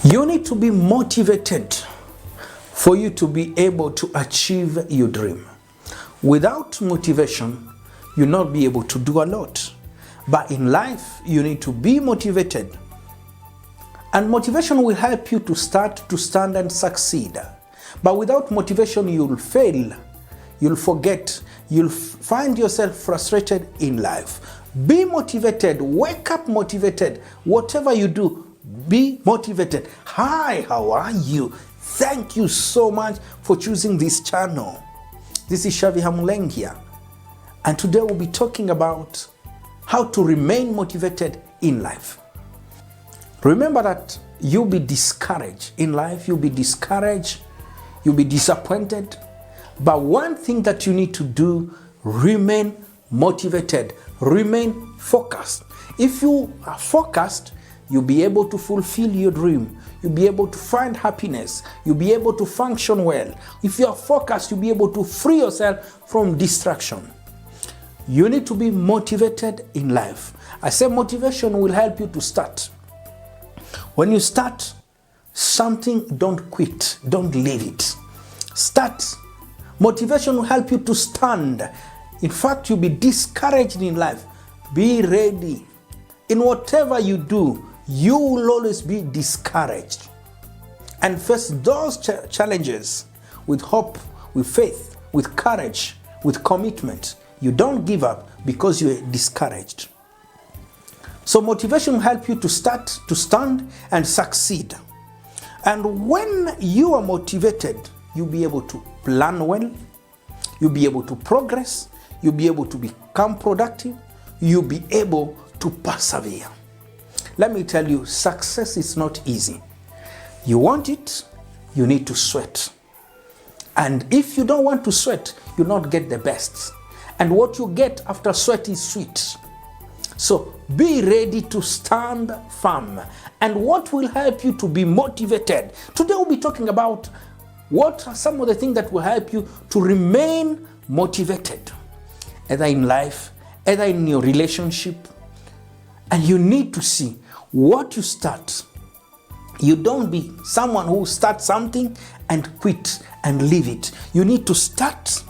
You need to be motivated for you to be able to achieve your dream. Without motivation, you'll not be able to do a lot. But in life, you need to be motivated. And motivation will help you to start, to stand and succeed. But without motivation, you'll fail. You'll forget. You'll find yourself frustrated in life. Be motivated. Wake up motivated. Whatever you do, be motivated. Hi, how are you? Thank you so much for choosing this channel. This is Shavi Hamulengia. And today we'll be talking about how to remain motivated in life. Remember that you'll be discouraged in life. You'll be discouraged. You'll be disappointed. But one thing that you need to do, remain motivated. Remain focused. If you are focused, you'll be able to fulfill your dream. You'll be able to find happiness. You'll be able to function well. If you are focused, you'll be able to free yourself from distraction. You need to be motivated in life. I say motivation will help you to start. When you start something, don't quit. Don't leave it. Start. Motivation will help you to stand. In fact, you'll be discouraged in life. Be ready. In whatever you do, you will always be discouraged. And face those challenges with hope, with faith, with courage, with commitment. You don't give up because you're discouraged. So motivation will help you to start, to stand, and succeed. And when you are motivated, you'll be able to plan well, you'll be able to progress, you'll be able to become productive, you'll be able to persevere. Let me tell you, success is not easy. You want it, you need to sweat. And if you don't want to sweat, you'll not get the best. And what you get after sweat is sweet. So be ready to stand firm. And what will help you to be motivated? Today we'll be talking about what are some of the things that will help you to remain motivated, either in life, either in your relationship. And you need to see what you start. You don't be someone who starts something and quit and leave it. You need to start,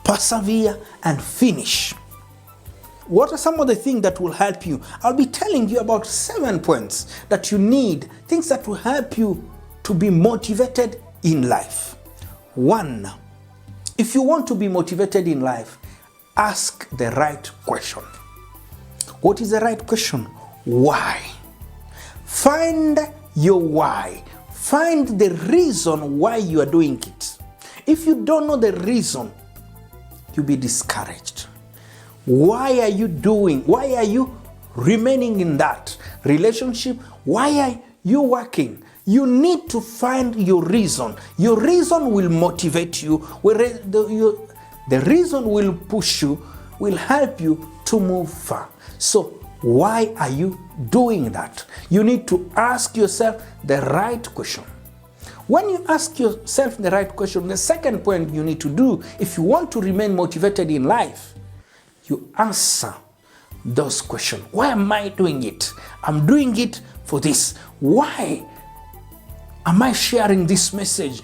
persevere, and finish. What are some of the things that will help you? I'll be telling you about 7 points that you need, things that will help you to be motivated in life. 1, if you want to be motivated in life, ask the right question. What is the right question? Why? Find your why. Find the reason why you are doing it. If you don't know the reason, you'll be discouraged. Why are you doing? Why are you remaining in that relationship? Why are you working? You need to find your reason. Your reason will motivate you. The reason will push you, will help you to move far. So why are you doing that? You need to ask yourself the right question. When you ask yourself the right question, the second point you need to do, if you want to remain motivated in life, you answer those questions. Why am I doing it? I'm doing it for this. Why am I sharing this message?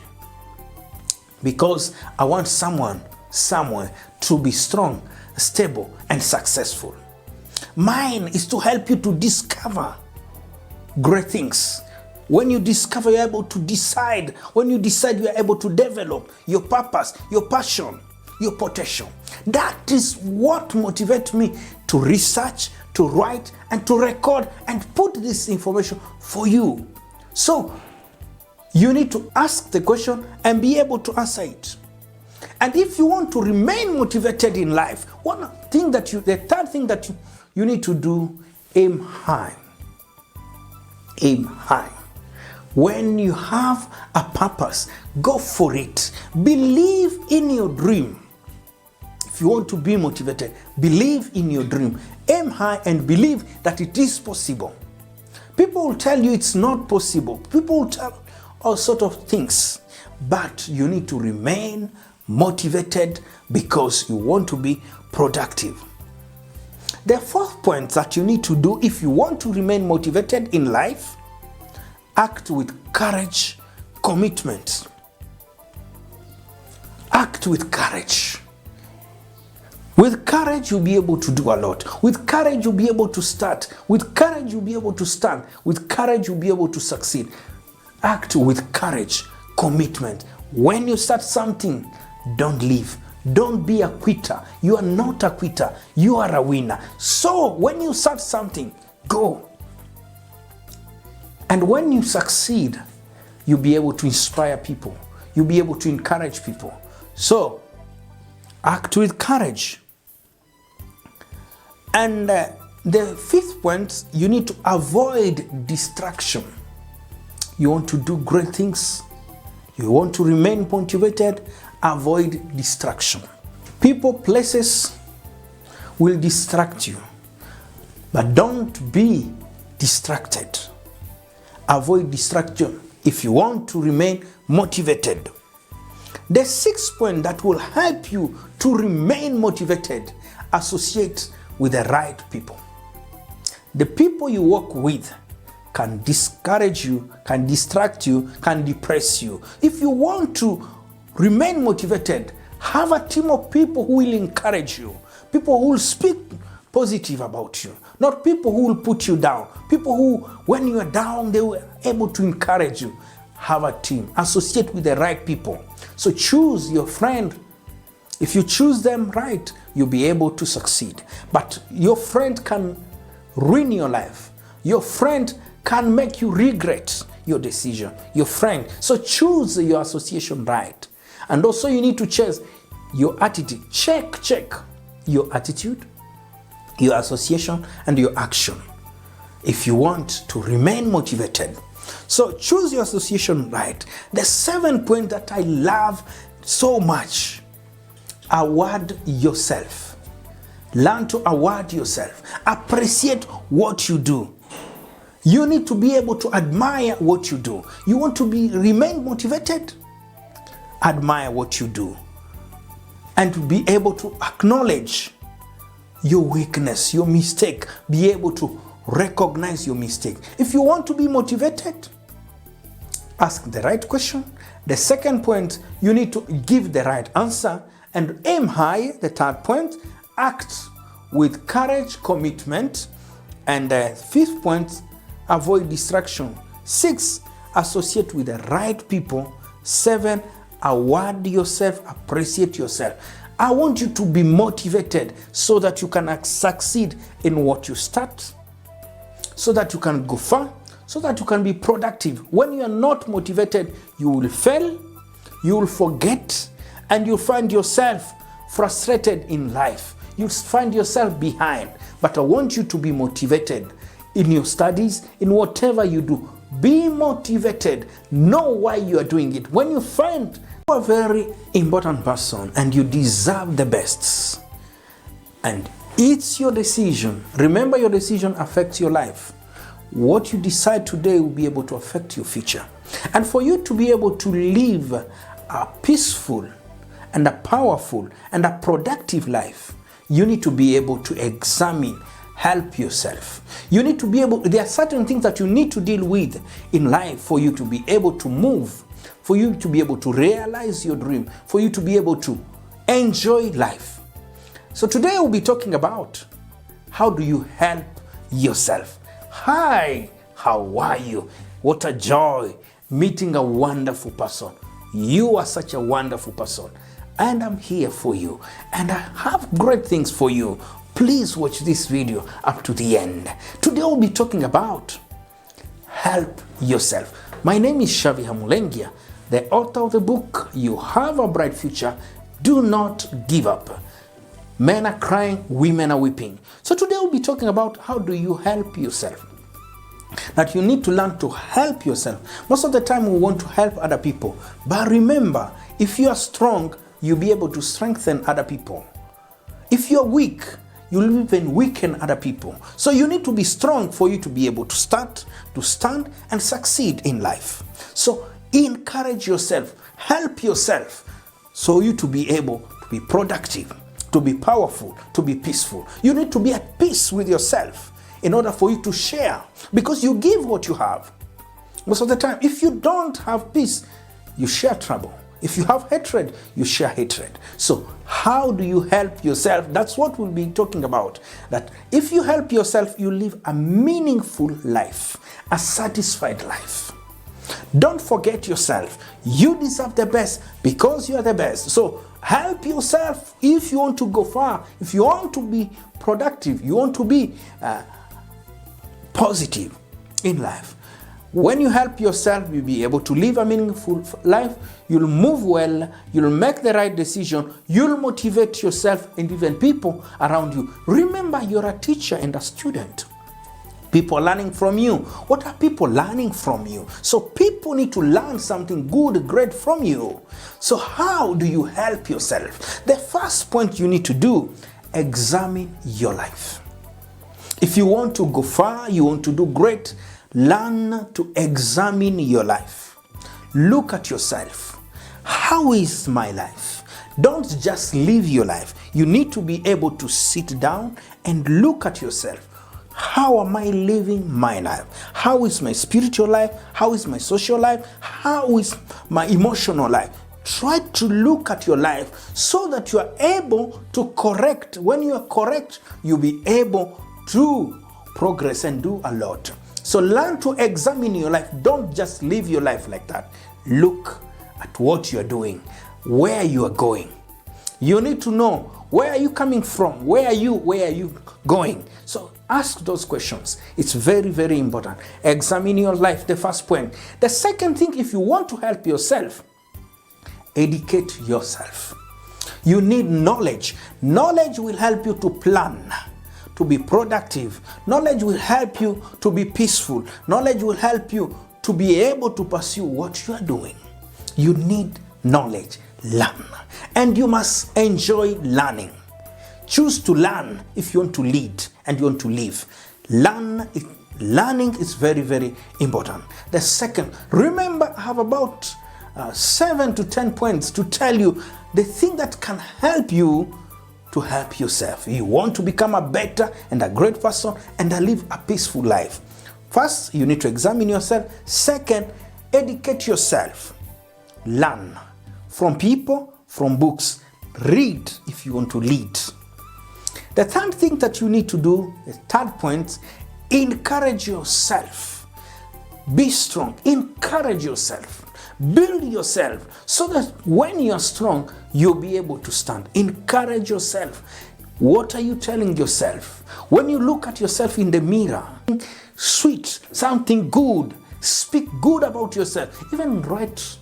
Because I want someone, somewhere to be strong, stable, and successful. Mine is to help you to discover great things. When you discover, you're able to decide. When you decide, you're able to develop your purpose, your passion, your potential. That is what motivates me to research, to write, and to record and put this information for you. So you need to ask the question and be able to answer it. And if you want to remain motivated in life, the third thing that you need to do, aim high. Aim high. When you have a purpose, go for it. Believe in your dream. If you want to be motivated, believe in your dream. Aim high and believe that it is possible. People will tell you it's not possible. People will tell all sorts of things. But you need to remain motivated because you want to be productive. The fourth point that you need to do if you want to remain motivated in life, Act with courage, commitment. Act with courage. With courage, you'll be able to do a lot. With courage, you'll be able to start. With courage, you'll be able to stand. With courage, you'll be able to succeed. Act with courage, commitment. When you start something, don't leave. Don't be a quitter. You are not a quitter. You are a winner. So when you start something, go. And when you succeed, you'll be able to inspire people. You'll be able to encourage people. So act with courage. And the fifth point, you need to avoid distraction. You want to do great things. You want to remain motivated. Avoid distraction. People, places will distract you, but don't be distracted. Avoid distraction if you want to remain motivated. The sixth point that will help you to remain motivated, associate with the right people. The people you work with can discourage you, can distract you, can depress you. If you want to remain motivated, have a team of people who will encourage you, people who will speak positive about you, not people who will put you down, people who, when you are down, they were able to encourage you. Have a team, associate with the right people. So choose your friend. If you choose them right, you'll be able to succeed. But your friend can ruin your life. Your friend can make you regret your decision. Your friend. So choose your association right. And also you need to check your attitude. Check your attitude, your association, and your action if you want to remain motivated. So choose your association right. The seventh point that I love so much, award yourself. Learn to award yourself. Appreciate what you do. You need to be able to admire what you do. You want to remain motivated? Admire what you do. And to be able to acknowledge your weakness, your mistake. Be able to recognize your mistake. If you want to be motivated, ask the right question. The second point, you need to give the right answer and aim high. The third point, act with courage, commitment. And the fifth point, avoid distraction. 6, associate with the right people. 7, award yourself, appreciate yourself. I want you to be motivated so that you can succeed in what you start, so that you can go far, so that you can be productive. When you are not motivated, you will fail, you will forget, and you'll find yourself frustrated in life. You'll find yourself behind. But I want you to be motivated in your studies, in whatever you do. Be motivated. Know why you are doing it. When you find you are a very important person and you deserve the best, and it's your decision. Remember, your decision affects your life. What you decide today will be able to affect your future. And for you to be able to live a peaceful and a powerful and a productive life, you need to be able to examine, help yourself. You need to be able, there are certain things that you need to deal with in life for you to be able to move, for you to be able to realize your dream, for you to be able to enjoy life. So today we'll be talking about how do you help yourself. Hi, how are you? What a joy meeting a wonderful person. You are such a wonderful person, and I'm here for you, and I have great things for you. Please watch this video up to the end. Today we'll be talking about help yourself. My name is Shavi Hamulengia, the author of the book You Have a Bright Future. Do not give up. Men are crying, women are weeping. So today we'll be talking about how do you help yourself. That you need to learn to help yourself. Most of the time we want to help other people. But remember, if you are strong, you'll be able to strengthen other people. If you're weak, you'll even weaken other people. So you need to be strong for you to be able to start, to stand, and succeed in life. So encourage yourself, help yourself, so you to be able to be productive, to be powerful, to be peaceful. You need to be at peace with yourself in order for you to share, because you give what you have. Most of the time, if you don't have peace, you share trouble. If you have hatred, you share hatred. So how do you help yourself? That's what we'll be talking about. That if you help yourself, you live a meaningful life, a satisfied life. Don't forget yourself. You deserve the best because you are the best. So help yourself if you want to go far, if you want to be productive, you want to be positive in life. When you help yourself, you'll be able to live a meaningful life. You'll move well. You'll make the right decision. You'll motivate yourself and even people around you. Remember, you're a teacher and a student. People are learning from you. What are people learning from you? So people need to learn something good, great from you. So how do you help yourself? The first point you need to do, examine your life. If you want to go far, you want to do great, learn to examine your life. Look at yourself. How is my life? Don't just live your life. You need to be able to sit down and look at yourself. How am I living my life? How is my spiritual life? How is my social life? How is my emotional life? Try to look at your life so that you are able to correct. When you are correct, you'll be able to progress and do a lot. So learn to examine your life. Don't just live your life like that. Look at what you are doing, where you are going. You need to know, where are you coming from? Where are you going? So ask those questions. It's very, very important. Examine your life, the first point. The second thing, if you want to help yourself, educate yourself. You need knowledge. Knowledge will help you to plan, to be productive. Knowledge will help you to be peaceful. Knowledge will help you to be able to pursue what you are doing. You need knowledge. Learn. And you must enjoy learning. Choose to learn if you want to lead and you want to live. Learning is very, very important. The second, remember, I have about 7 to 10 points to tell you the thing that can help you to help yourself. You want to become a better and a great person and live a peaceful life. First, you need to examine yourself. Second, educate yourself. Learn from people, from books. Read if you want to lead. The third thing that you need to do, the third point, encourage yourself. Be strong. Encourage yourself. Build yourself so that when you're strong, you'll be able to stand. Encourage yourself. What are you telling yourself? When you look at yourself in the mirror, sweet, something good, speak good about yourself. Even write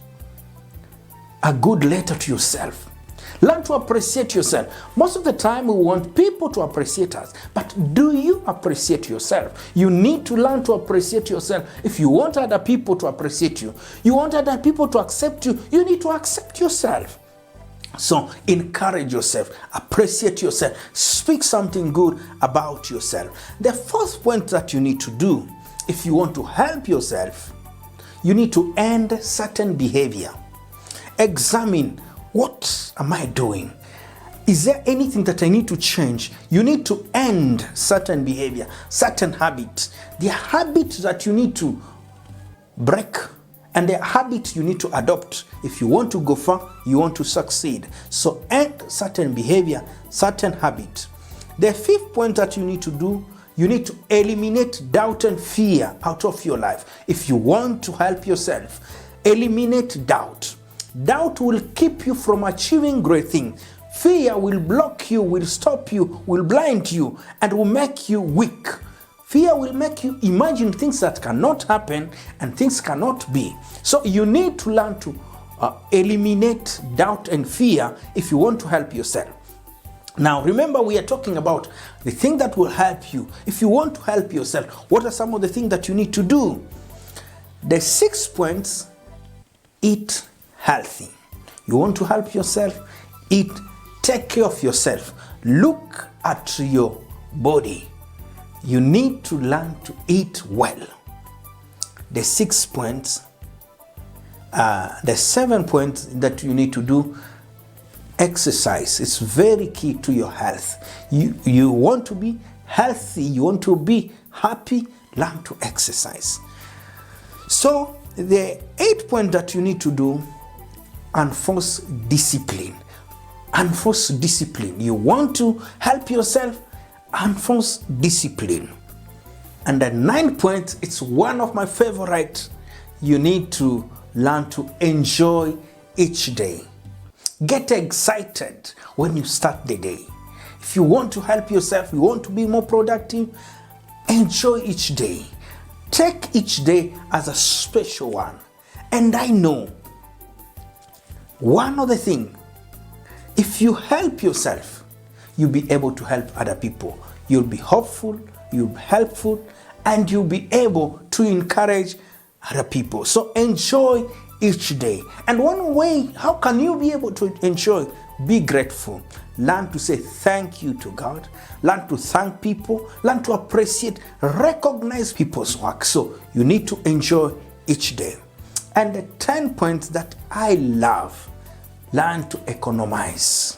a good letter to yourself. Learn to appreciate yourself. Most of the time we want people to appreciate us, but do you appreciate yourself? You need to learn to appreciate yourself. If you want other people to appreciate you, you want other people to accept you, you need to accept yourself. So encourage yourself, appreciate yourself, speak something good about yourself. The fourth point that you need to do, if you want to help yourself, you need to end certain behavior. Examine, what am I doing? Is there anything that I need to change? You need to end certain behavior, certain habits. There are habits that you need to break, and there are habits you need to adopt. If you want to go far, you want to succeed. So end certain behavior, certain habits. The fifth point that you need to do, you need to eliminate doubt and fear out of your life. If you want to help yourself, eliminate doubt. Doubt will keep you from achieving great things. Fear will block you, will stop you, will blind you, and will make you weak. Fear will make you imagine things that cannot happen and things cannot be. So you need to learn to eliminate doubt and fear if you want to help yourself. Now, remember, we are talking about the thing that will help you. If you want to help yourself, what are some of the things that you need to do? The 6 points: eat healthy. You want to help yourself? Eat, take care of yourself. Look at your body. You need to learn to eat well. The 6 points, the 7 points that you need to do: exercise. It's very key to your health. You want to be healthy, you want to be happy, learn to exercise. So the 8th point that you need to do, enforce discipline. Enforce discipline. You want to help yourself, enforce discipline. And the 9th point, it's one of my favorite. You need to learn to enjoy each day. Get excited when you start the day. If you want to help yourself, you want to be more productive, enjoy each day. Take each day as a special one. And I know one other thing, if you help yourself, you'll be able to help other people. You'll be hopeful, you'll be helpful, and you'll be able to encourage other people. So enjoy each day. And one way, how can you be able to enjoy? Be grateful. Learn to say thank you to God. Learn to thank people. Learn to appreciate, recognize people's work. So you need to enjoy each day. And the 10 points that I love, learn to economize.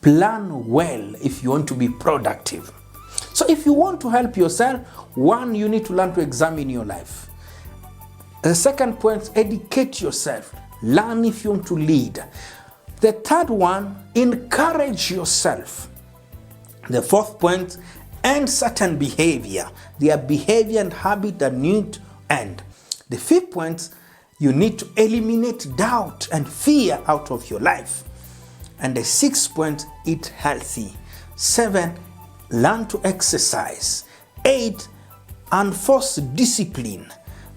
Plan well if you want to be productive. So if you want to help yourself, one, you need to learn to examine your life. The second point, educate yourself. Learn if you want to lead. The third one, encourage yourself. The fourth point, end certain behavior. Their behavior and habit that need to end. The fifth point, you need to eliminate doubt and fear out of your life. And the sixth point, eat healthy. 7, learn to exercise. 8, enforce discipline.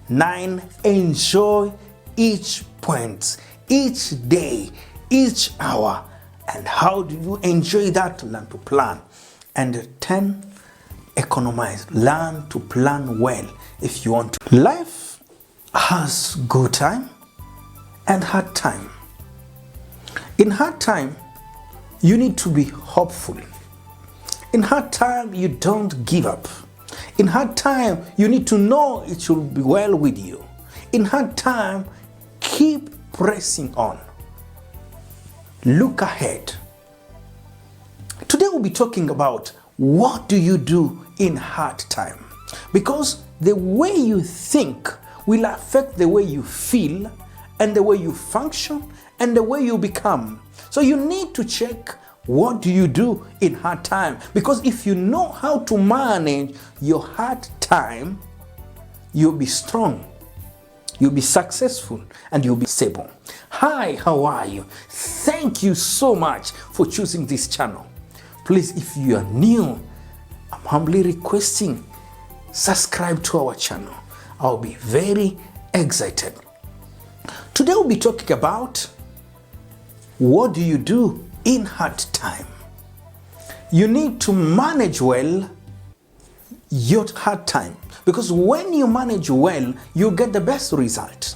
9, enjoy each point, each day, each hour. And how do you enjoy that? Learn to plan. And 10, economize. Learn to plan well if you want to. Life has good time and hard time. In hard time, you need to be hopeful. In hard time, you don't give up. In hard time, you need to know it will be well with you. In hard time, keep pressing on. Look ahead. Today we'll be talking about what do you do in hard time. Because the way you think will affect the way you feel and the way you function and the way you become. So you need to check, what do you do in hard time? Because if you know how to manage your hard time, you'll be strong, you'll be successful, and you'll be stable. Hi, how are you? Thank you so much for choosing this channel. Please, if you are new, I'm humbly requesting, subscribe to our channel. I'll be very excited. Today we'll be talking about what do you do in hard time. You need to manage well your hard time, because when you manage well, you get the best result.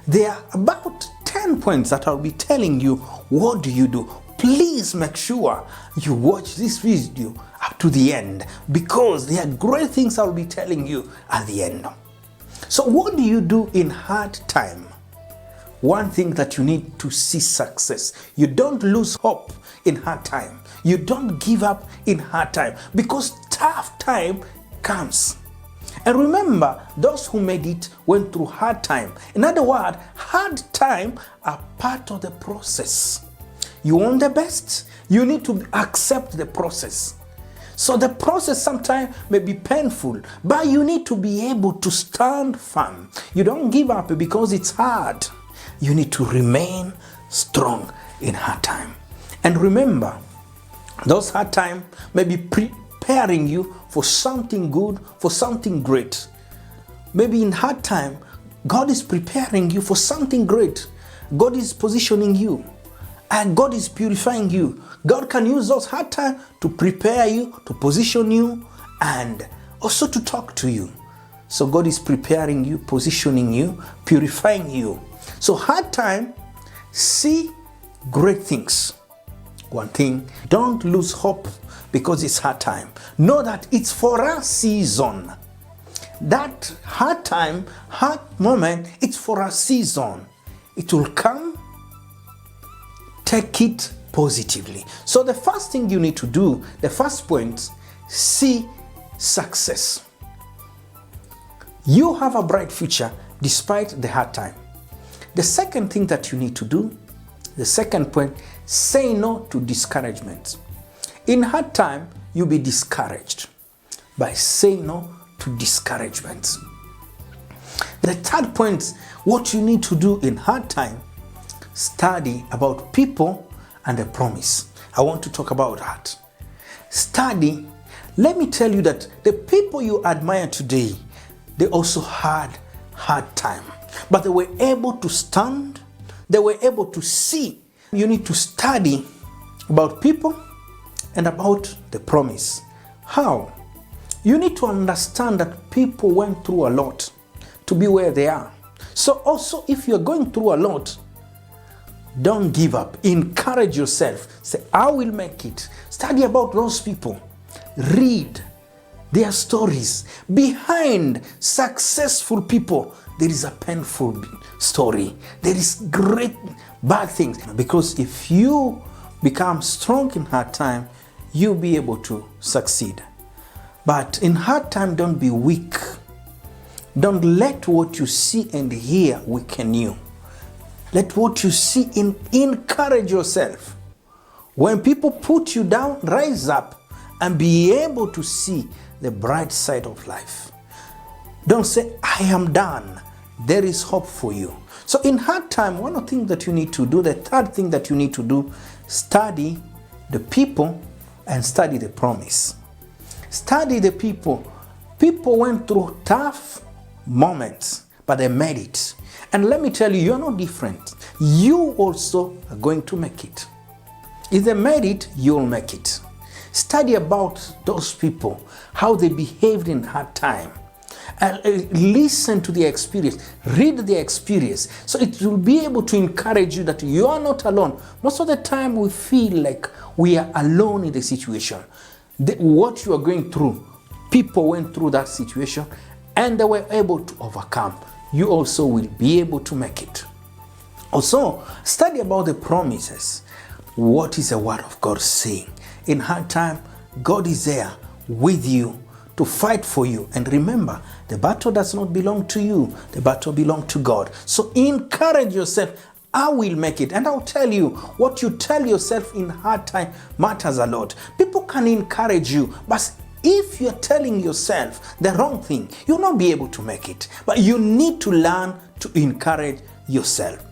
There are about 10 points that I'll be telling you what do you do. Please make sure you watch this video up to the end, because there are great things I'll be telling you at the end. So what do you do in hard time? One thing that you need to see success. You don't lose hope in hard time. You don't give up in hard time, because tough time comes. And remember, those who made it went through hard time. In other words, hard time are part of the process. You want the best, you need to accept the process. So the process sometimes may be painful, but you need to be able to stand firm. You don't give up because it's hard. You need to remain strong in hard time. And remember, those hard times may be preparing you for something good, for something great. Maybe in hard time, God is preparing you for something great. God is positioning you, and God is purifying you. God can use those hard times to prepare you, to position you, and also to talk to you. So God is preparing you, positioning you, purifying you. So hard time, see great things. One thing, don't lose hope because it's hard time. Know that it's for a season. That hard time, hard moment, it's for a season. It will come. Take it positively. So the first thing you need to do, the first point, see success. You have a bright future despite the hard time. The second thing that you need to do, the second point, say no to discouragement. In hard time, you'll be discouraged by saying no to discouragement. The third point, what you need to do in hard time, study about people and the promise. I want to talk about that. Study. Let me tell you that the people you admire today, they also had hard time, but they were able to stand. They were able to see. You need to study about people and about the promise. How? You need to understand that people went through a lot to be where they are. So also, if you're going through a lot, don't give up. Encourage yourself. Say, I will make it. Study about those people. Read their stories. Behind successful people, there is a painful story. There is great bad things. Because if you become strong in hard time, you'll be able to succeed. But in hard time, don't be weak. Don't let what you see and hear weaken you. Let what you see encourage yourself. When people put you down, rise up and be able to see the bright side of life. Don't say, I am done. There is hope for you. So in hard time, one of the things that you need to do, the third thing that you need to do, study the people and study the promise. Study the people. People went through tough moments, but they made it. And let me tell you, you're not different. You also are going to make it. If they made it, you'll make it. Study about those people, how they behaved in hard time. And listen to their experience. Read their experience. So it will be able to encourage you that you are not alone. Most of the time we feel like we are alone in the situation. What you are going through, people went through that situation and they were able to overcome. You also will be able to make it. Also, study about the promises. What is the word of God saying? In hard time, God is there with you to fight for you. And remember, the battle does not belong to you. The battle belongs to God. So encourage yourself. I will make it. And I'll tell you, what you tell yourself in hard time matters a lot. People can encourage you, but if you're telling yourself the wrong thing, you'll not be able to make it. But you need to learn to encourage yourself.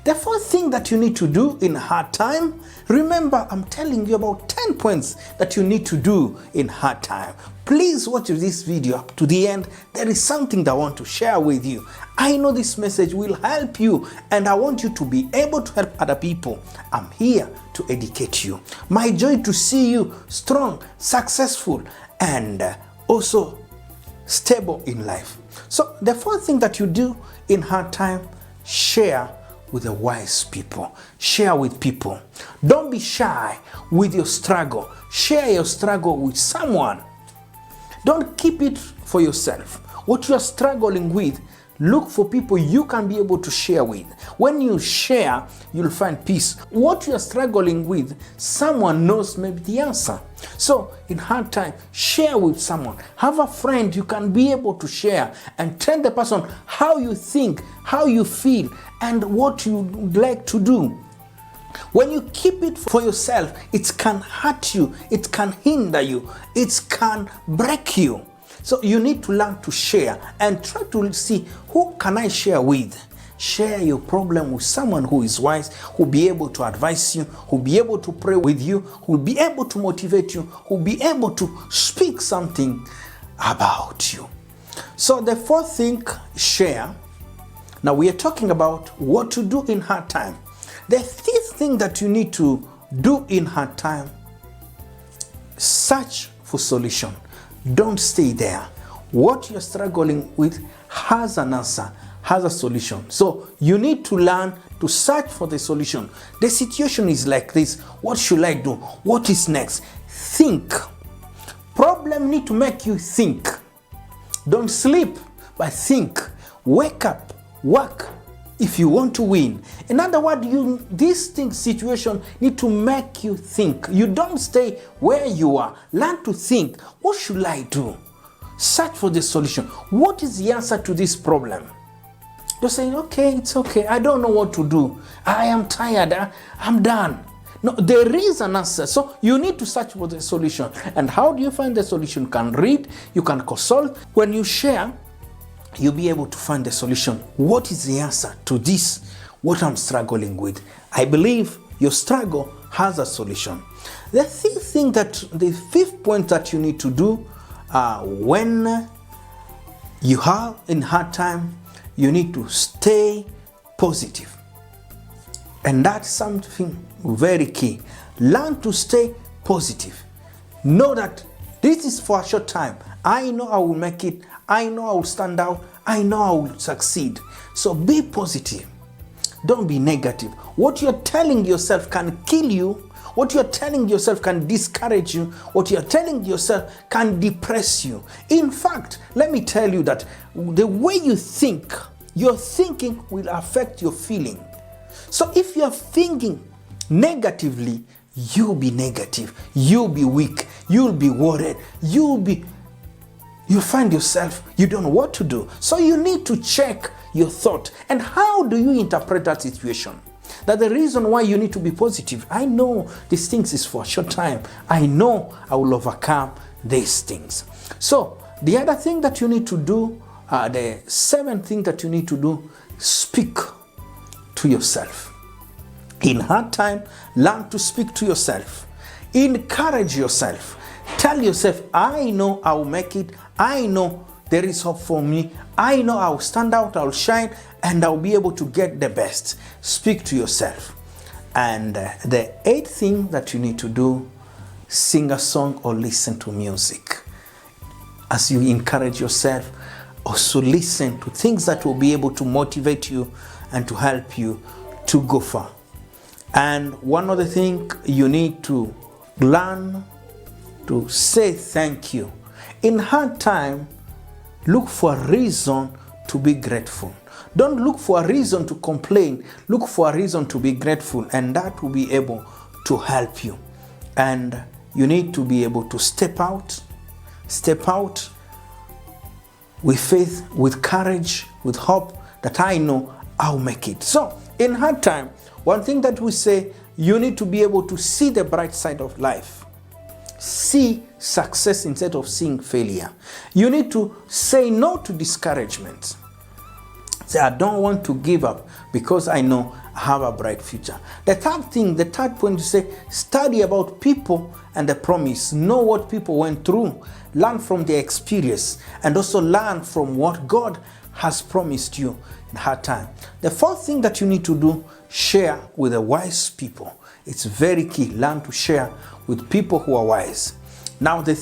The fourth thing that you need to do in hard time, remember, I'm telling you about 10 points that you need to do in hard time. Please watch this video up to the end. There is something that I want to share with you. I know this message will help you and I want you to be able to help other people. I'm here to educate you. My joy to see you strong, successful, and also stable in life. So the fourth thing that you do in hard time, share with the wise people. Share with people. Don't be shy with your struggle. Share your struggle with someone. Don't keep it for yourself. What you are struggling with, look for people you can be able to share with. When you share, you'll find peace. What you are struggling with, someone knows maybe the answer. So in hard time, share with someone. Have a friend you can be able to share and tell the person how you think, how you feel, and what you would like to do. When you keep it for yourself, it can hurt you, it can hinder you, it can break you. So you need to learn to share and try to see, who can I share with? Share your problem with someone who is wise, who will be able to advise you, who will be able to pray with you, who will be able to motivate you, who will be able to speak something about you. So the fourth thing, share. Now we are talking about what to do in hard time. The fifth thing that you need to do in hard time, search for solution. Don't stay there. What you're struggling with has an answer, has a solution. So you need to learn to search for the solution. The situation is like this. What should I do? What is next? Think. Problem need to make you think. Don't sleep, but think. Wake up, work if you want to win. In other words, this situation need to make you think. You don't stay where you are. Learn to think. What should I do? Search for the solution. What is the answer to this problem? You're saying, okay, it's okay. I don't know what to do. I am tired. I'm done. No, there is an answer. So you need to search for the solution. And how do you find the solution? You can read, you can consult. When you share, you'll be able to find the solution. What is the answer to this? What I'm struggling with? I believe your struggle has a solution. The fifth point that you need to do when you are in hard time, you need to stay positive. And that's something very key. Learn to stay positive. Know that this is for a short time. I know I will make it. I know I will stand out. I know I will succeed. So be positive. Don't be negative. What you're telling yourself can kill you. What you're telling yourself can discourage you. What you're telling yourself can depress you. In fact, let me tell you that the way you think, your thinking will affect your feeling. So if you're thinking negatively, you'll be negative. You'll be weak. You'll be worried. You find yourself, you don't know what to do. So you need to check your thought. And how do you interpret that situation? That the reason why you need to be positive. I know these things is for a short time. I know I will overcome these things. So the other thing that you need to do, the seventh thing that you need to do, speak to yourself. In hard time, learn to speak to yourself. Encourage yourself. Tell yourself, I know I will make it. I know there is hope for me. I know I will stand out, I will shine, and I will be able to get the best. Speak to yourself. And the eighth thing that you need to do, sing a song or listen to music. As you encourage yourself, also listen to things that will be able to motivate you and to help you to go far. And one other thing, you need to learn to say thank you. In hard time, look for a reason to be grateful. Don't look for a reason to complain. Look for a reason to be grateful, and that will be able to help you. And you need to be able to step out with faith, with courage, with hope that I know I'll make it. So in hard time, one thing that we say, you need to be able to see the bright side of life. See success instead of seeing failure. You need to say no to discouragement. Say, I don't want to give up because I know I have a bright future. The third point is say, study about people and the promise. Know what people went through. Learn from their experience and also learn from what God has promised you in hard time. The fourth thing that you need to do, share with the wise people. It's very key. Learn to share with people who are wise. Now, the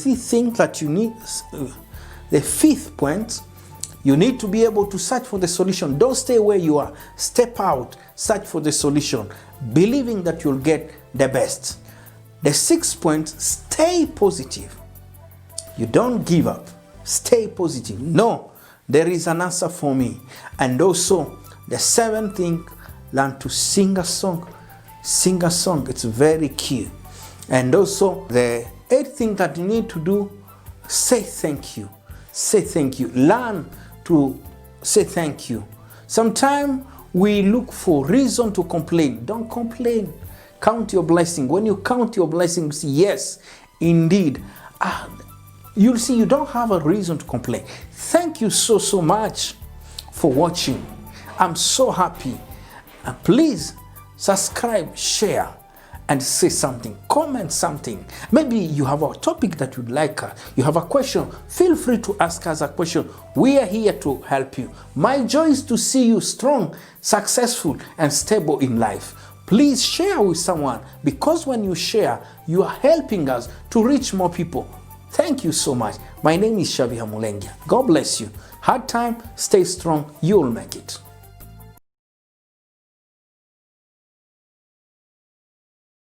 fifth point, you need to be able to search for the solution. Don't stay where you are. Step out, search for the solution, believing that you'll get the best. The sixth point, stay positive. You don't give up. Stay positive. No, there is an answer for me. And also, the seventh thing, learn to sing a song. Sing a song. It's very key. And also, the eighth thing that you need to do, say thank you. Say thank you. Learn to say thank you. Sometimes we look for reason to complain. Don't complain. Count your blessing. When you count your blessings, yes, indeed, you'll see you don't have a reason to complain. Thank you so much for watching. I'm so happy. Please subscribe, share, and say something. Comment something. Maybe you have a topic that you'd like. You have a question. Feel free to ask us a question. We are here to help you. My joy is to see you strong, successful, and stable in life. Please share with someone, because when you share, you are helping us to reach more people. Thank you so much. My name is Shaviha Mulengia. God bless you. Hard time, stay strong. You'll make it.